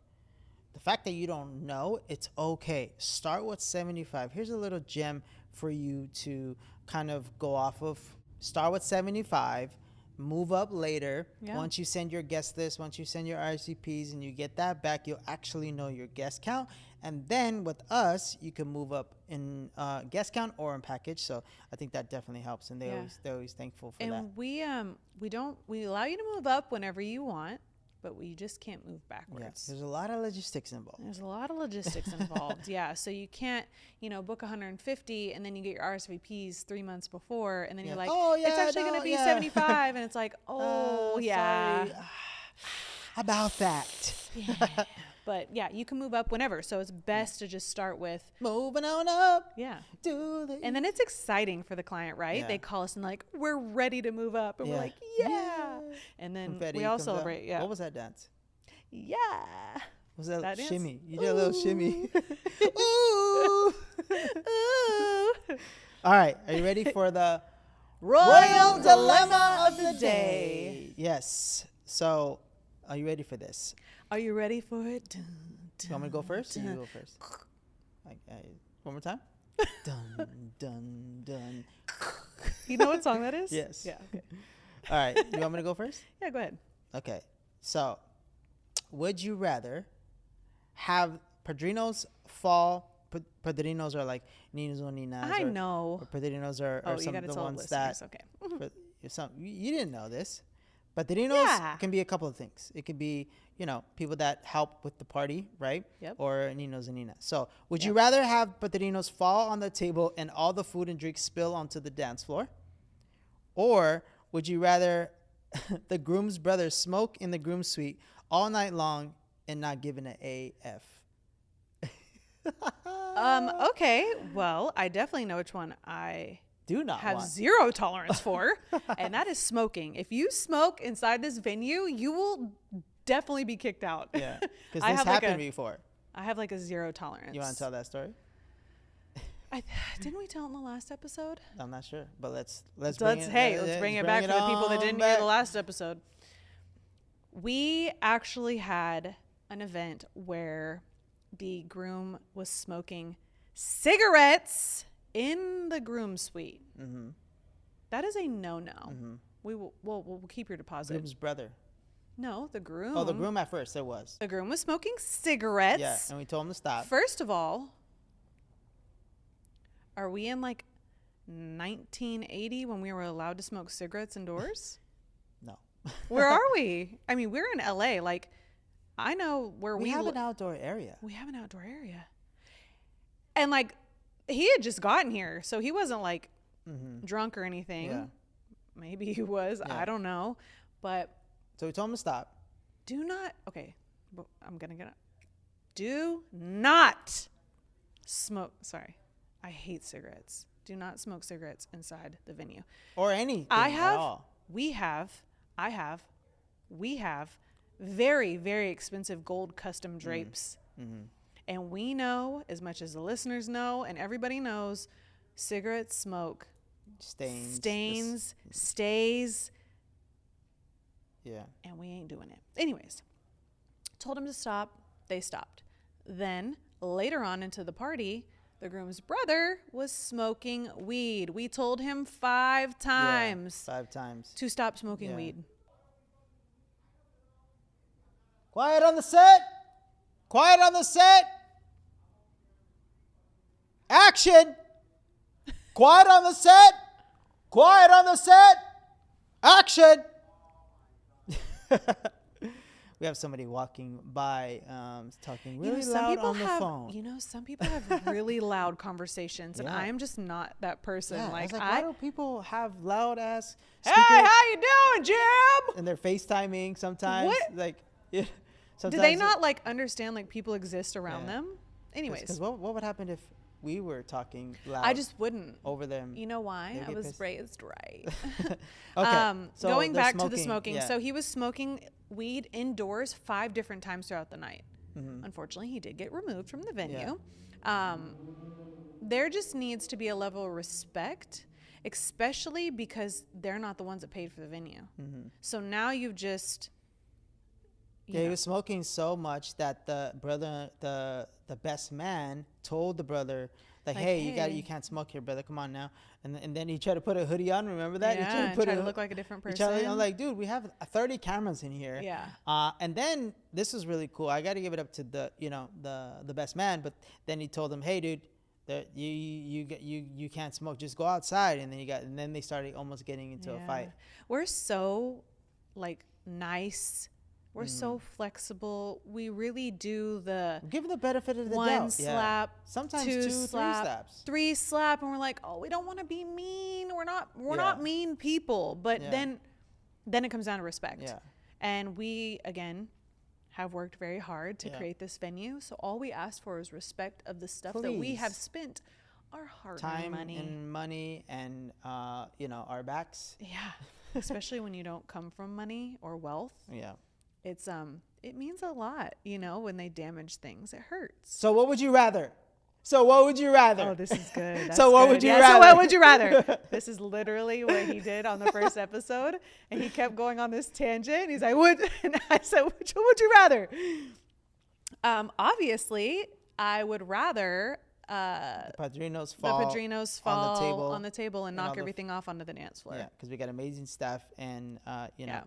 the fact that you don't know, it's okay. Start with 75. Here's a little gem for you to kind of go off of. Start with 75, move up later. Yeah. Once you send your guest list, once you send your RSVPs and you get that back, you'll actually know your guest count. And then with us, you can move up in guest count or in package. So I think that definitely helps. And they're always thankful for that. And we allow you to move up whenever you want, but we just can't move backwards. Yeah, there's a lot of logistics involved. Yeah. So you can't, book 150 and then you get your RSVPs 3 months before, and then you're like, it's actually going to be 75. And it's like, sorry. About that. Yeah. But yeah, you can move up whenever. So it's best to just start with moving on up. Yeah. And then it's exciting for the client, right? Yeah. They call us and like, we're ready to move up. And we're like, yeah. And then confetti we all celebrate. Yeah. What was that dance? Yeah. Was that shimmy? You did a little shimmy. Ooh. Ooh. All right. Are you ready for the Royal Dilemma of the Day? Yes. So, are you ready for this? Are you ready for it? Dun, dun, you want me to go first? Or you go first. One more time. Dun, dun, dun. You know what song that is? Yes. Yeah. Okay. All right. You want me to go first? Yeah, go ahead. Okay. So, would you rather have padrinos fall? Padrinos are like ninos or ninas. I know. Or padrinos are some of the ones that. Okay. You didn't know this. Padrinos can be a couple of things. It could be, people that help with the party, right? Yep. Or ninos and ninas. So would you rather have padrinos fall on the table and all the food and drinks spill onto the dance floor? Or would you rather the groom's brother smoke in the groom's suite all night long and not give an AF? Okay. Well, I definitely know which one I do not have zero tolerance for, and that is smoking. If you smoke inside this venue, you will definitely be kicked out. Yeah, because this happened before. I have like a zero tolerance. You want to tell that story? Didn't we tell it in the last episode? I'm not sure, but let's bring it back for the people that didn't hear the last episode. We actually had an event where the groom was smoking cigarettes in the groom suite. Mm-hmm. That is a no-no. Mm-hmm. We'll keep your deposit. Groom's brother. No, the groom. Oh, the groom at first, it was. The groom was smoking cigarettes. Yeah, and we told him to stop. First of all, are we in like 1980 when we were allowed to smoke cigarettes indoors? No. Where are we? I mean, we're in LA. Like, I know where we have an outdoor area. We have an outdoor area. And like, he had just gotten here, so he wasn't like drunk or anything. Yeah. Maybe he was. Yeah. I don't know. But so we told him to stop. Do not. Okay, I'm gonna get it. Do not smoke. Sorry, I hate cigarettes. Do not smoke cigarettes inside the venue or anything at all. We have very, very expensive gold custom drapes. Mm-hmm. And we know, as much as the listeners know, and everybody knows, cigarette smoke stays. Yeah. And we ain't doing it. Anyways, told them to stop. They stopped. Then later on into the party, the groom's brother was smoking weed. We told him 5 times. Yeah, 5 times. To stop smoking weed. Quiet on the set. Quiet on the set. Action. Quiet on the set. Quiet on the set. Action. We have somebody walking by, talking really loud on the phone. Some people have really loud conversations, and I am just not that person. Yeah, like, why do people have loud ass speakers? Hey, how you doing, Jim? And they're FaceTiming sometimes. What? Like, yeah, do they not like understand like people exist around them? Anyways, because what would happen if we were talking loud? I just wouldn't over them. You know why? I was raised right. Okay. So going back smoking, to the smoking. Yeah. So he was smoking weed indoors 5 different times throughout the night. Mm-hmm. Unfortunately, he did get removed from the venue. Yeah. There just needs to be a level of respect, especially because they're not the ones that paid for the venue. Mm-hmm. So now you've just... Yeah, he was smoking so much that the brother, the best man, told the brother, like, hey, you can't smoke here, brother. Come on now. And then he tried to put a hoodie on. Remember that? Yeah, he tried to look like a different person. I'm like, dude, we have 30 cameras in here. Yeah. And then this was really cool. I got to give it up to the best man. But then he told him, hey, dude, you can't smoke. Just go outside. And then they started almost getting into a fight. We're so like nice. We're so flexible. We really do give them the benefit of the doubt. One slap, sometimes 2 3 slap, slaps. 3 slap, and we're like, oh, we don't want to be mean. We're not mean people. But then it comes down to respect. Yeah. And we again have worked very hard to create this venue. So all we ask for is respect of the stuff that we have spent our hard-earned money and our backs. Yeah. Especially when you don't come from money or wealth. Yeah. It means a lot, when they damage things. It hurts. So what would you rather? Oh, this is good. So what would you rather? So what would you rather? This is literally what he did on the first episode, and he kept going on this tangent. He's like, and I said, what would you rather? Obviously, I would rather the Padrinos fall on the table and knock everything off onto the dance floor. Yeah, because we got amazing staff and know.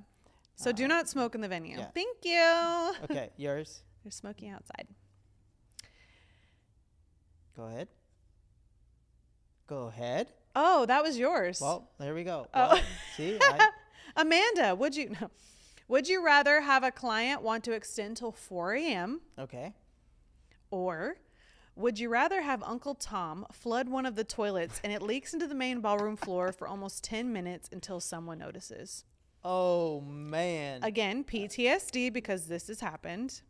So do not smoke in the venue. Yeah. Thank you. Okay, yours. They're smoking outside. Go ahead. Oh, that was yours. Well, there we go. Oh. Well, see, Amanda, would you rather have a client want to extend till 4 a.m.? Okay. Or would you rather have Uncle Tom flood one of the toilets and it leaks into the main ballroom floor for almost 10 minutes until someone notices? Oh, man. Again, PTSD because this has happened.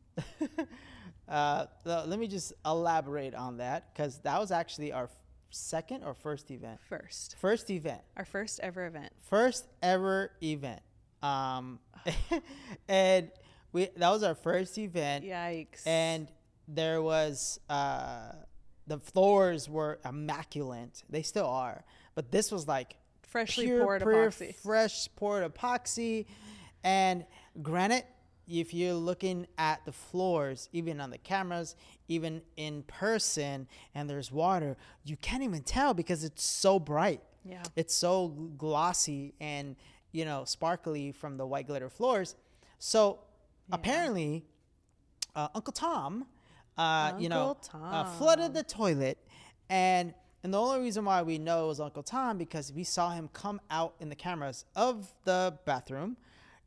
Let me just elaborate on that because that was actually our second or first event? First event. Our first ever event. And that was our first event. Yikes. And there was, the floors were immaculate. They still are. But this was like, fresh poured epoxy. And granted, if you're looking at the floors, even on the cameras, even in person, and there's water, you can't even tell because it's so bright. Yeah. It's so glossy and, sparkly from the white glitter floors. So apparently, Uncle Tom, flooded the toilet. And the only reason why we know it was Uncle Tom because we saw him come out in the cameras of the bathroom,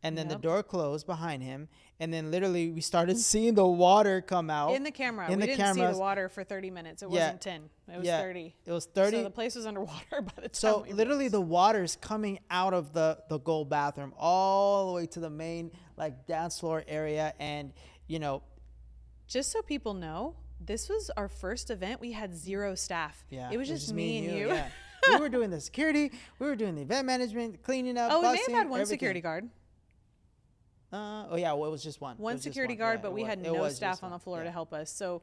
and then the door closed behind him, and then literally we started seeing the water come out in the camera. We didn't see the water for 30 minutes. It wasn't 10. It was 30. It was 30. So the place was underwater by the time. So literally the water's coming out of the gold bathroom all the way to the main dance floor area, and just so people know, this was our first event. We had 0 staff. Yeah, it was just me and you. Yeah. We were doing the security. We were doing the event management, cleaning up. Oh, we may have had one everything. security guard. It was just one. One security guard, but we had no staff on the floor to help us. So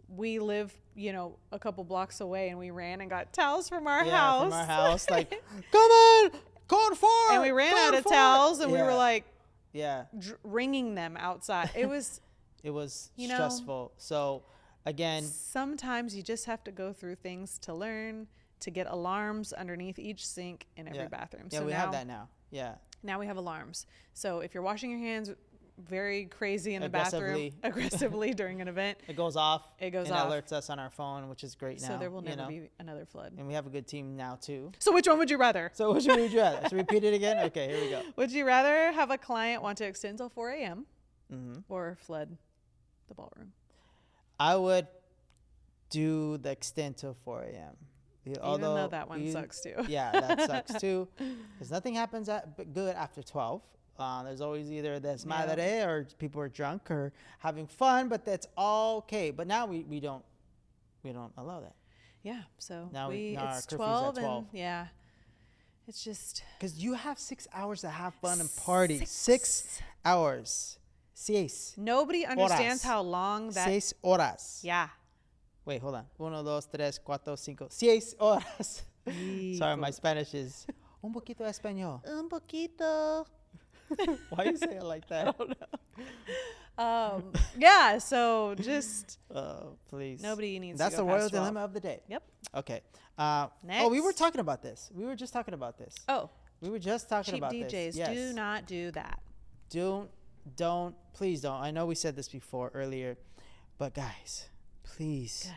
we live, a couple blocks away, and we ran and got towels from our house. From our house, come on, going forward. And we ran out of towels, and we were wringing them outside. It was. It was stressful. So, again, sometimes you just have to go through things to learn, to get alarms underneath each sink in every bathroom. Yeah, so we have that now. Yeah. Now we have alarms. So if you're washing your hands, very crazy in the bathroom aggressively during an event. It goes off. It goes and off. It alerts us on our phone, which is great now. So there will never be another flood. And we have a good team now too. So which one would you rather? So which one would you rather? So repeat it again. Okay, here we go. Would you rather have a client want to extend till 4 a.m. Or flood the ballroom? I would do the extend till 4 a.m. Even though that one sucks too. Yeah, that sucks too. Because nothing happens good after 12. There's always either desmadre or people are drunk or having fun, but that's all okay. But now we don't allow that. Yeah, so now it's 12 and yeah, it's just because you have 6 hours to have fun and party. 6 hours. 6. Nobody understands how long that. 6 horas. Yeah. Wait, hold on. 1, 2, 3, 4, 5. 6 horas. Sorry, my Spanish is un poquito español. Un poquito. Why you say it like that? I don't know. Yeah, so just please. nobody needs That's to go the royal past 12. dilemma of the day. Yep. Okay. Next. Oh, we were talking about this. We were just talking about this. Oh. We were just talking about Cheap DJs, this. Yes. do not do that. Please don't. I know we said this before earlier, but guys, please.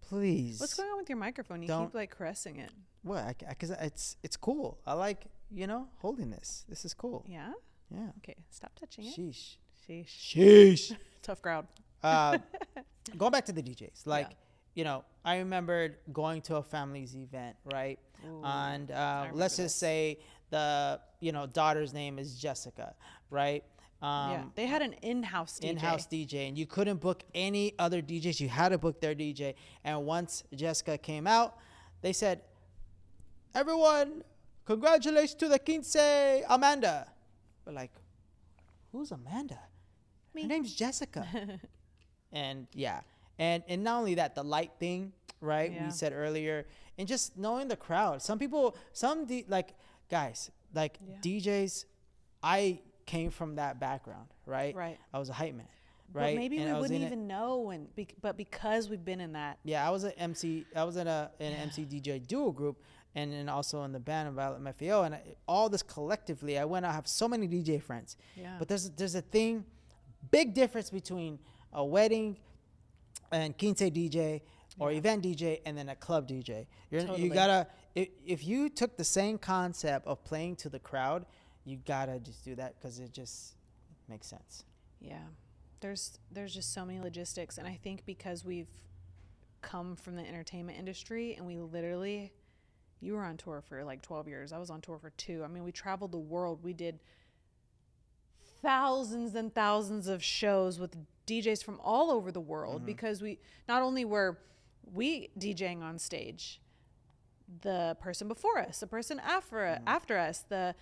What's going on with your microphone? You keep like caressing it. What? Because it's cool. I like, holding this. This is cool. Yeah? Yeah. Okay, stop touching it. Sheesh. Tough crowd. Going back to the DJs, I remembered going to a family's event, right? Ooh, and let's just say the daughter's name is Jessica, right? They had an in-house DJ. And you couldn't book any other DJs. You had to book their DJ. And once Jessica came out, they said, "Everyone, congratulations to the quince, Amanda." We're like, who's Amanda? Me. Her name's Jessica. And and not only that, the light thing, right? Yeah. We said earlier, and just knowing the crowd. Guys, DJs, I came from that background, right? Right. I was a hype man, right? But maybe we wouldn't even know, but because we've been in that. Yeah, I was an MC. I was in an MC DJ duo group, and then also in the band of Violet MFAO, and all this collectively. I have so many DJ friends. Yeah. But there's a big difference between a wedding and quince DJ or event DJ and then a club DJ. You gotta, if you took the same concept of playing to the crowd, you gotta just do that because it just makes sense. Yeah, there's just so many logistics, and I think because we've come from the entertainment industry and you were on tour for like 12 years. I was on tour for 2. I mean, we traveled the world. We did thousands and thousands of shows with DJs from all over the world because we not only were we DJing on stage, the person before us, the person after us, the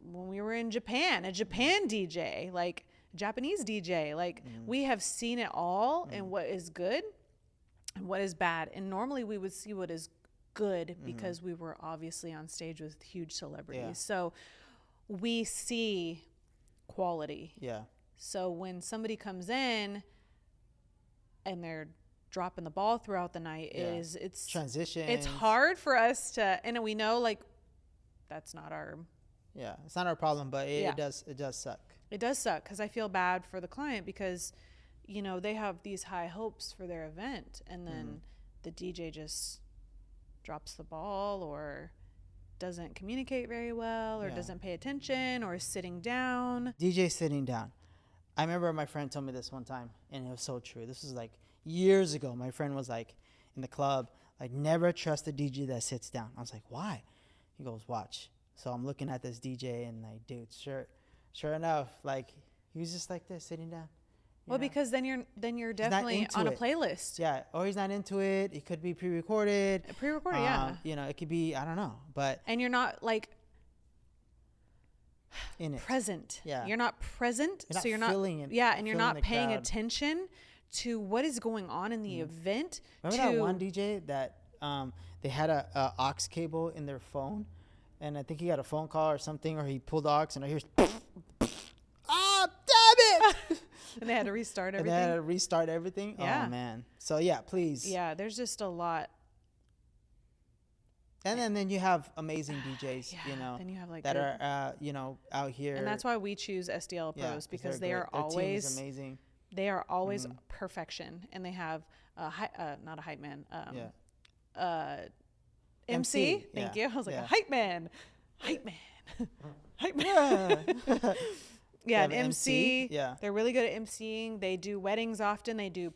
when we were in Japan, a Japan DJ, like Japanese DJ, like we have seen it all and what is good and what is bad. And normally we would see what is good because we were obviously on stage with huge celebrities. Yeah. So we see quality. Yeah. So when somebody comes in and they're dropping the ball throughout the night, it's transition. It's hard for us to, and we know like that's not our. Yeah, it's not our problem, but it does suck. It does suck because I feel bad for the client because, they have these high hopes for their event, and then the DJ just drops the ball or doesn't communicate very well or doesn't pay attention or is sitting down. DJ sitting down. I remember my friend told me this one time, and it was so true. This was like years ago. My friend was like in the club, like, never trust a DJ that sits down. I was like, why? He goes, watch. So I'm looking at this DJ and like, dude, sure enough, like he was just like this, sitting down. Well, because then you're definitely on a playlist. Yeah, or he's not into it. It could be pre-recorded. Yeah. It could be, I don't know, but. And you're not like in it. Present. Yeah. You're not present, so you're not feeling it. Yeah, and you're not paying attention to what is going on in the event. Remember that one DJ that they had a aux cable in their phone, and I think he got a phone call or something, or he pulled aux, and I hear, oh, damn it! And they had to restart everything. Yeah. Oh man. So yeah, please. Yeah, there's just a lot. And then you have amazing DJs, then you have like that are, out here. And that's why we choose SDL Pros, because they are always team is amazing. They are always perfection, and they have not a hype man, MC. Thank you. I was like a hype man. Yeah, an MC. Yeah, they're really good at MCing. They do weddings often. They do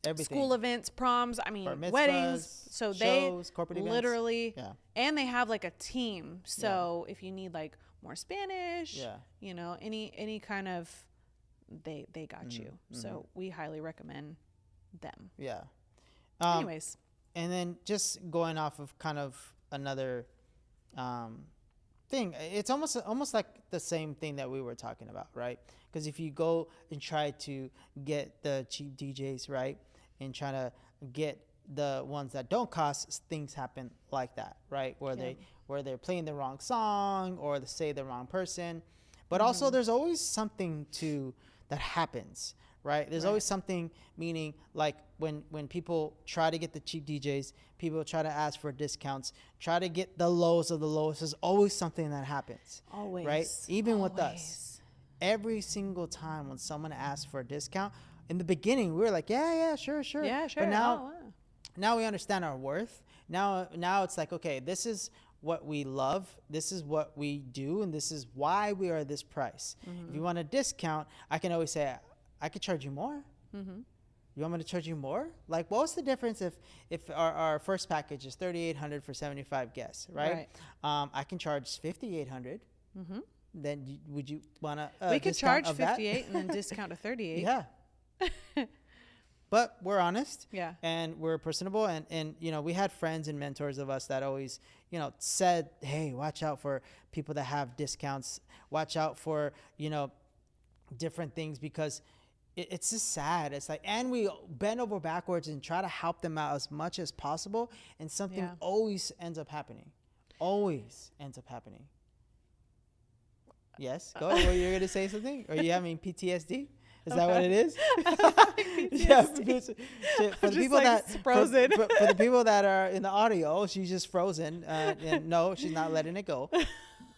everything. School events, proms. I mean, weddings. So shows, corporate literally, and they have like a team. So if you need like more Spanish, any kind of, they got you. So we highly recommend them. Yeah. Anyways, and then just going off of kind of another thing, it's almost like the same thing that we were talking about, right? Because if you go and try to get the cheap DJs, right, and try to get the ones that don't cost, things happen like that, right? Where they're playing the wrong song, or they say the wrong person. But also there's always something that happens, right? There's always something, meaning like when people try to get the cheap DJs, people try to ask for discounts, try to get the lowest of the lowest. There's always something that happens. Always. Right? Even with us. Every single time when someone asks for a discount, in the beginning we were like, yeah, sure. Yeah, sure. But now we understand our worth. Now it's like, okay, this is what we love, this is what we do, and this is why we are this price. If you want a discount, I can always say, I could charge you more. You want me to charge you more? Like, what's the difference if our first package is $3,800 for 75 guests, right? I can charge $5,800. Then would you want to we could charge $58 and then discount to $38. Yeah. But we're honest. Yeah. And we're personable. And we had friends and mentors of us that always, said, hey, watch out for people that have discounts. Watch out for, different things, because it's just sad. It's like, and we bend over backwards and try to help them out as much as possible. And something always ends up happening. Always ends up happening. Yes. Go ahead. Were you going to say something? Are you having PTSD? Is that what it is? Yeah, for the people that frozen. For the people that are in the audio, she's just frozen. And no, she's not letting it go,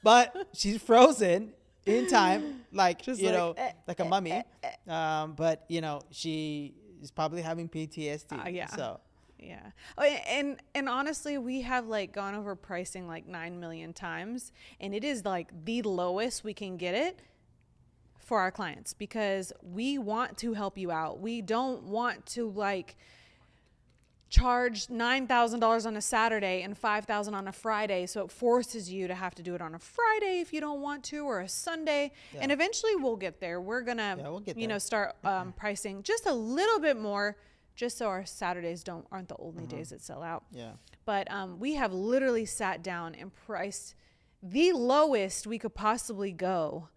but she's frozen in time, like just like a mummy. But she is probably having PTSD. Yeah. So. Yeah. Oh, and honestly, we have like gone over pricing like 9 million times, and it is like the lowest we can get it for our clients, because we want to help you out. We don't want to like charge $9,000 on a Saturday and $5,000 on a Friday. So it forces you to have to do it on a Friday if you don't want to, or a Sunday. Yeah. And eventually we'll get there. We're going to, start pricing just a little bit more, just so our Saturdays aren't the only days that sell out. Yeah. But we have literally sat down and priced the lowest we could possibly go,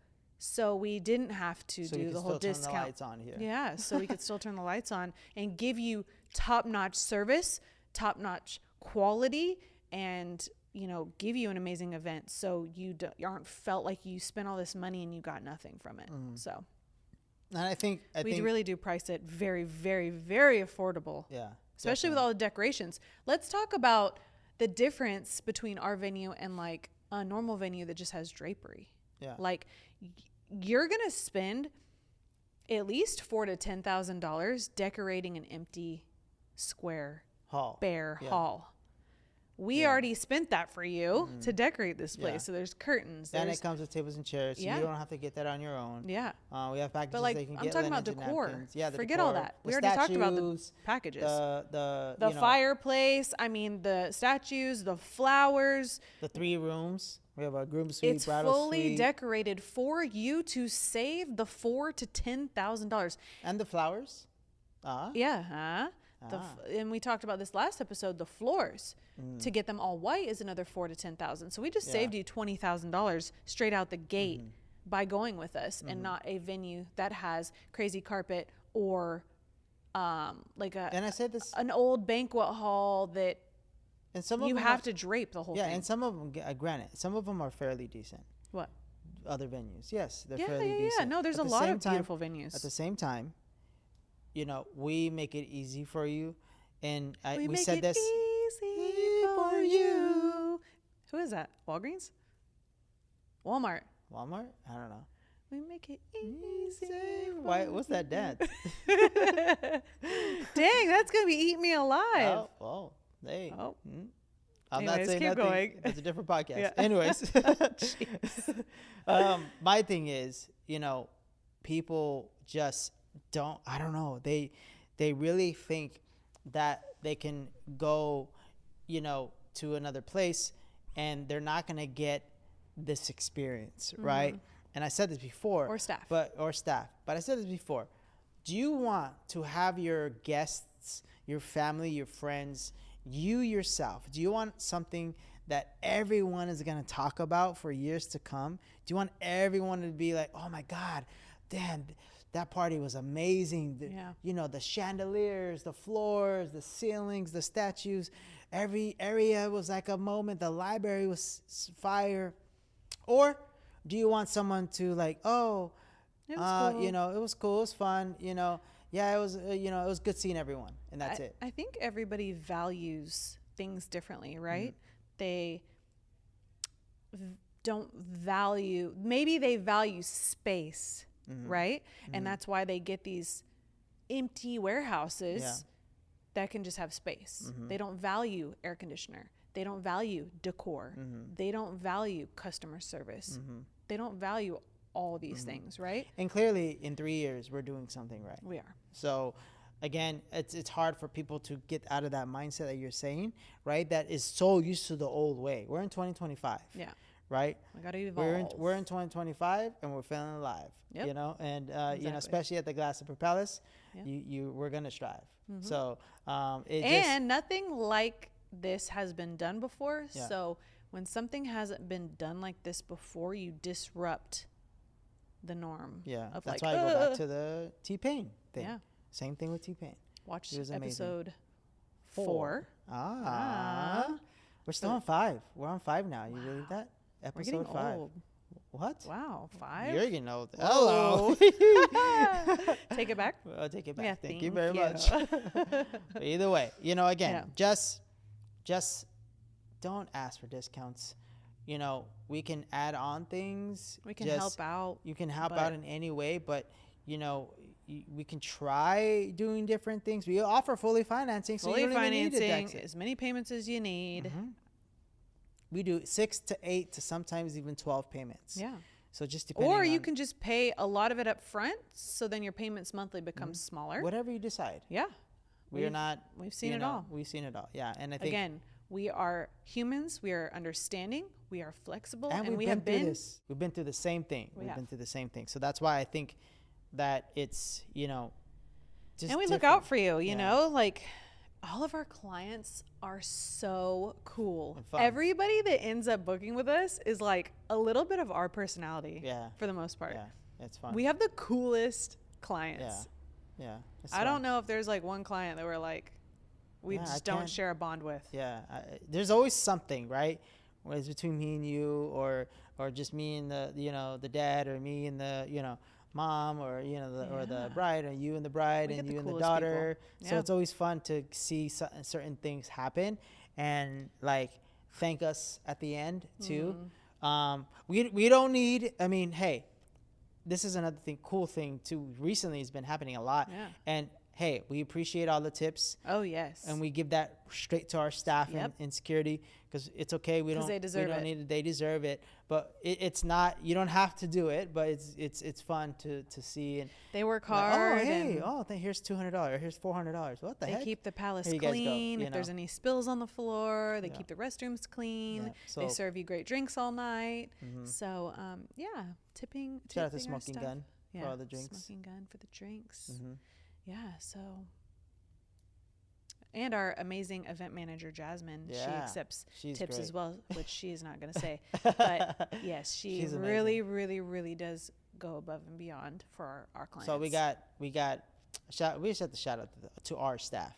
so we didn't have to do the whole discount. Turn the lights on here. Yeah, so we could still turn the lights on and give you top-notch service, top-notch quality, and give you an amazing event, so you aren't felt like you spent all this money and you got nothing from it. So. And I think we really do price it very, very, very affordable. Yeah. Especially with all the decorations. Let's talk about the difference between our venue and like a normal venue that just has drapery. Yeah. Like you're going to spend at least $4,000 to $10,000 decorating an empty square bare hall. We already spent that for you to decorate this place. Yeah. So there's curtains. And it comes with tables and chairs. So you don't have to get that on your own. Yeah. We have packages that you can I'm get. talking about decor. Yeah, Forget decor, all that. We already talked about the packages. The fireplace. I mean, the statues, the flowers. The 3 rooms. We have a groom suite, it's bridal fully suite. Decorated for you to save the $4,000 to $10,000. And the flowers. Yeah. And we talked about this last episode, the floors. To get them all white is another $4,000 to $10,000. So we just saved you $20,000 straight out the gate by going with us, and not a venue that has crazy carpet or like an old banquet hall that and some of you have to drape the whole thing. Yeah, and some of them, granted, some of them are fairly decent. What? Other venues, yes, they're fairly decent. Yeah, no, there's a lot of beautiful venues. At the same time, we make it easy for you, and we said this. Easy for you. Who is that? Walgreens? Walmart? I don't know. We make it easy. Why? What's that dance? Dang, that's gonna be Eat Me Alive. Oh, hey. Oh. I'm Anyways, not saying keep nothing. going. It's a different podcast. Yeah. Anyways, my thing is, people just don't. I don't know. They really think that they can go, to another place, and they're not gonna get this experience, right? And I said this before. Or staff. But I said this before. Do you want to have your guests, your family, your friends, you yourself, do you want something that everyone is going to talk about for years to come? Do you want everyone to be like, oh my God, damn, that party was amazing. The chandeliers, the floors, the ceilings, the statues, every area was like a moment. The library was fire. Or do you want someone to like, it was cool. It was cool. It was fun. It was, it was good seeing everyone, and that's it. I think everybody values things differently, right? They don't value, maybe they value space, right? And that's why they get these empty warehouses that can just have space. They don't value air conditioner. They don't value decor. They don't value customer service. They don't value all these things, right? And clearly in 3 years, we're doing something right. We are. So again, it's hard for people to get out of that mindset that you're saying, right? That is so used to the old way. We're in 2025. Yeah. Right? We got to evolve. We're in 2025 and we're feeling alive, and, exactly. especially at the Glasser Palace, we're going to strive. So, nothing like this has been done before. Yeah. So when something hasn't been done like this before, you disrupt the norm. Yeah. That's why I go back to the T-Pain thing. Yeah. Same thing with T-Pain. Watch episode 4. We're still on 5. We're on 5 now. You believe that? Episode We're getting 5. Old. What? Wow, 5? You're getting old. Hello. Take it back? I'll take it back. Yeah, thank you very much. But either way, again, just don't ask for discounts. We can add on things. We can help out. You can help out in any way, but we can try doing different things. We offer fully financing, so you don't even need it. As many payments as you need. We do 6 to 8 to sometimes even 12 payments. Yeah. So just depending or you can just pay a lot of it up front, so then your payments monthly becomes smaller. Whatever you decide. Yeah. We've seen it all. We've seen it all. Yeah. And I think again, we are humans. We are understanding. We are flexible, and we have been. We've been through the same thing. We've been through the same thing. So that's why I think that it's just and we look out for you. You know, like all of our clients are so cool. Everybody that ends up booking with us is like a little bit of our personality. Yeah. For the most part. Yeah, it's fun. We have the coolest clients. Yeah. I don't know if there's like one client that we're like, we just don't share a bond with. Yeah. There's always something, right? Whether it's between me and you, or just me and the dad, or me and the mom, or or the bride, or you and the bride, and you and the daughter. So it's always fun to see certain things happen, and like thank us at the end too. We don't need. I mean, hey, this is another cool thing too. Recently, it's been happening a lot, and hey, we appreciate all the tips. Oh yes. And we give that straight to our staff and security, because it's okay. We don't need it. They deserve it. But it's not. You don't have to do it. But it's fun to see. And they work hard. Here's $200. Here's $400. What the heck? They keep the palace clean. If there's any spills on the floor, they keep the restrooms clean. Yeah. So, they serve you great drinks all night. So tipping. Shout out to Smoking Gun for all the drinks. Smoking Gun for the drinks. Yeah, so. And our amazing event manager, Jasmine, she accepts tips as well, which she is not going to say. But yes, she really, really, really does go above and beyond for our clients. So we just have to shout out to our staff.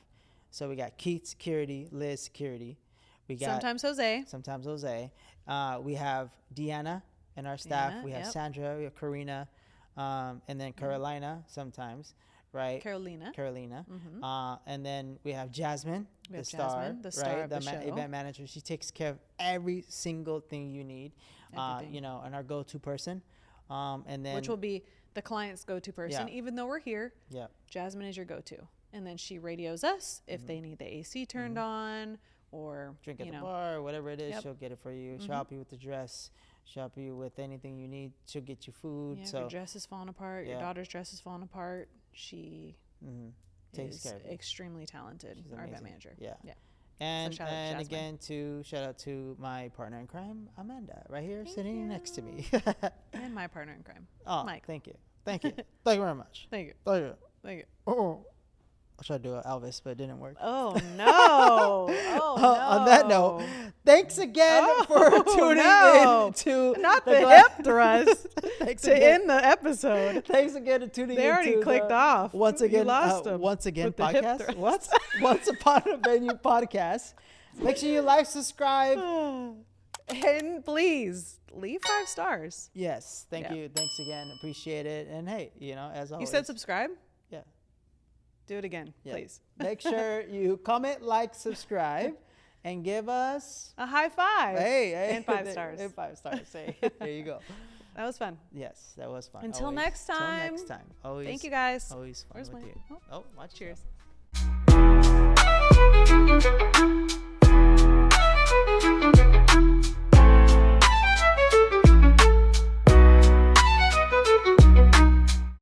So we got Keith Security, Liz Security. We got sometimes Jose. We have Deanna in our staff. We have Sandra, we have Karina, and then Carolina sometimes. right? Carolina. Mm-hmm. And then we have Jasmine, the star of the show. Event manager. She takes care of every single thing you need, you know, and our go-to person. And then, which will be the client's go-to person, even though we're here. Yeah. Jasmine is your go-to. And then she radios us if they need the AC turned on or drink at the bar or whatever it is. Yep. She'll get it for you. She'll help you with the dress. She'll help you with anything you need. She'll get you food. Yeah, so if your dress is falling apart, your daughter's dress is falling apart. She takes is care of you. Extremely talented. Our event manager. Yeah. Yeah. And, So and again, shout out to my partner in crime, Amanda, right here sitting next to me. And my partner in crime, Mike. Thank you. Thank you. Thank you very much. Thank you. Thank you. Thank you. Oh. I tried to do Elvis, but it didn't work. Oh, no. Oh, no. On that note, thanks again for tuning in to not the hip thrust thanks to again. end the episode. Thanks again for tuning in. They already clicked off. Once again, you lost them once again, with the hip podcast. thrust. What? Once Upon a Venue podcast. Make sure you like, subscribe. And please leave 5 stars. Yes. Thank you. Thanks again. Appreciate it. And hey, you know, as always. You said subscribe? Yeah. Do it again, please. Make sure you comment, like, subscribe, and give us a high five. Hey. And 5 stars. And 5 stars. Hey, there you go. That was fun. Yes, that was fun. Until always. next time. Until next time. Always. Thank you, guys. Always fun Where's with my? you. Oh, watch cheers. yourself.